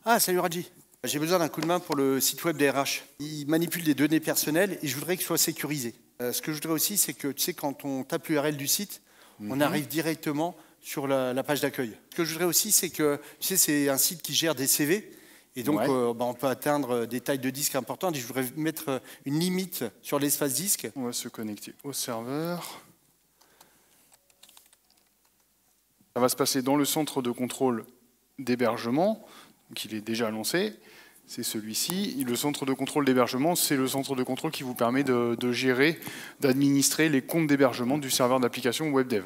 Ah, salut Raji. J'ai besoin d'un coup de main pour le site web des RH. Il manipule des données personnelles et je voudrais qu'il soit sécurisé. Ce que je voudrais aussi, c'est que, tu sais, quand on tape l'URL du site, on arrive directement sur la page d'accueil. Ce que je voudrais aussi, c'est que, tu sais, c'est un site qui gère des CV. Et donc, Ouais. on peut atteindre des tailles de disques importantes. Et je voudrais mettre une limite sur l'espace disque. On va se connecter au serveur. Ça va se passer dans le centre de contrôle d'hébergement. Donc il est déjà lancé. C'est celui-ci. Le centre de contrôle d'hébergement, c'est le centre de contrôle qui vous permet de gérer, d'administrer les comptes d'hébergement du serveur d'application WebDev.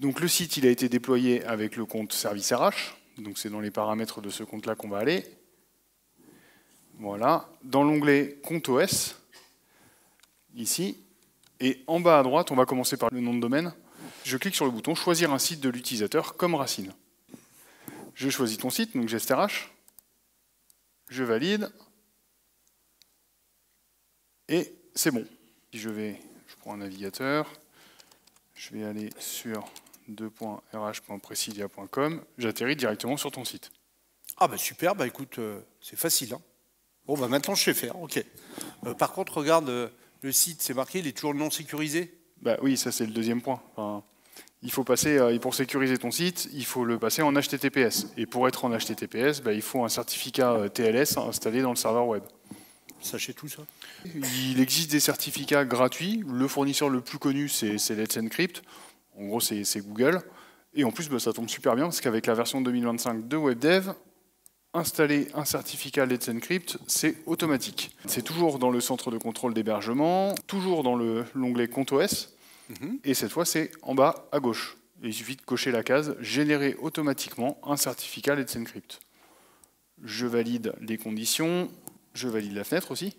Donc le site, il a été déployé avec le compte service RH. Donc c'est dans les paramètres de ce compte-là qu'on va aller. Voilà. Dans l'onglet compte OS, ici, et en bas à droite, on va commencer par le nom de domaine. Je clique sur le bouton choisir un site de l'utilisateur comme racine. Je choisis ton site, donc GestRH. Je valide. Et c'est bon. Je prends un navigateur. Je vais aller sur 2.rh.presidia.com. J'atterris directement sur ton site. Ah bah super, bah écoute, c'est facile. Hein. Bon bah maintenant je sais faire, ok. Par contre, regarde, le site, c'est marqué, il est toujours non sécurisé. Bah oui, ça c'est le deuxième point. Enfin, il faut passer, pour sécuriser ton site, il faut le passer en HTTPS. Et pour être en HTTPS, bah, il faut un certificat TLS installé dans le serveur web. Sachez tout ça. Il existe des certificats gratuits. Le fournisseur le plus connu, c'est Let's Encrypt. En gros, c'est Google. Et en plus, bah, ça tombe super bien parce qu'avec la version 2025 de WebDev, installer un certificat Let's Encrypt, c'est automatique. C'est toujours dans le centre de contrôle d'hébergement, toujours dans l'onglet compte OS. Et cette fois, c'est en bas à gauche. Et il suffit de cocher la case « Générer automatiquement un certificat Let's Encrypt ». Je valide les conditions, je valide la fenêtre aussi.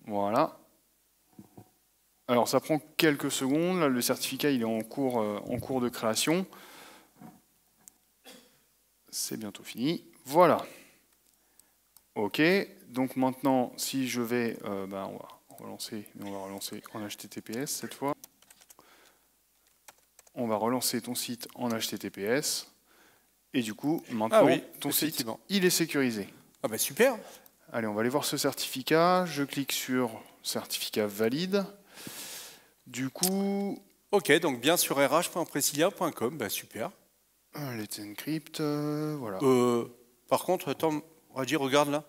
Voilà. Alors ça prend quelques secondes, là, le certificat il est en cours de création. C'est bientôt fini. Voilà. OK, donc maintenant, si je vais, on va relancer en HTTPS cette fois. On va relancer ton site en HTTPS. Et du coup, maintenant, ton site, il est sécurisé. Ah bah super. Allez, on va aller voir ce certificat. Je clique sur certificat valide. Du coup... Ok, donc bien sur rh.presidia.com, bah super. Let's Encrypt, voilà. Par contre, attends, Raji, regarde là.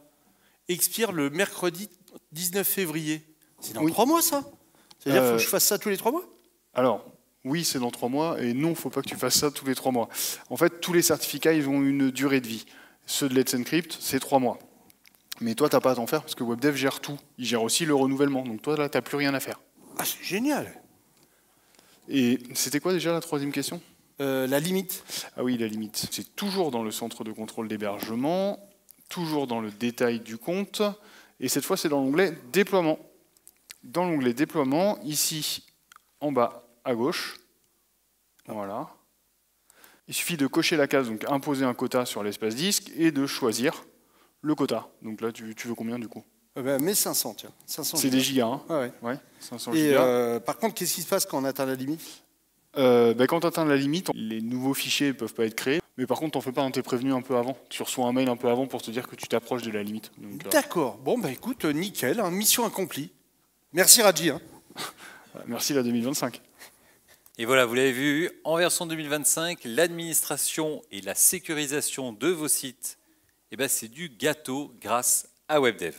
Expire le mercredi 19 février. C'est dans 3 mois ça? C'est-à-dire qu'il faut que je fasse ça tous les 3 mois? Alors, oui, c'est dans 3 mois, et non, il ne faut pas que tu fasses ça tous les 3 mois. En fait, tous les certificats, ils ont une durée de vie. Ceux de Let's Encrypt, c'est 3 mois. Mais toi, tu n'as pas à t'en faire, parce que WebDev gère tout. Il gère aussi le renouvellement. Donc toi, là, tu n'as plus rien à faire. Ah, c'est génial. Et c'était quoi déjà la troisième question? La limite. Ah oui, la limite. C'est toujours dans le centre de contrôle d'hébergement, toujours dans le détail du compte, et cette fois, c'est dans l'onglet déploiement. Dans l'onglet déploiement, ici, en bas à gauche, voilà. Il suffit de cocher la case, donc imposer un quota sur l'espace disque, et de choisir le quota. Donc là, tu veux combien du coup? Mais 500, tiens. 500 c'est des gigas, hein? Ah ouais. Ouais, 500 Et gigas. par contre, qu'est-ce qui se passe quand on atteint la limite? Quand tu atteins la limite, les nouveaux fichiers ne peuvent pas être créés. Mais par contre, t'en fais pas, hein, t'es prévenu un peu avant. Tu reçois un mail un peu avant pour te dire que tu t'approches de la limite. D'accord. Bon, bah écoute, nickel, hein, mission accomplie. Merci Raji. Hein. Merci la 2025. Et voilà, vous l'avez vu, en version 2025, l'administration et la sécurisation de vos sites, eh ben, c'est du gâteau grâce à WebDev.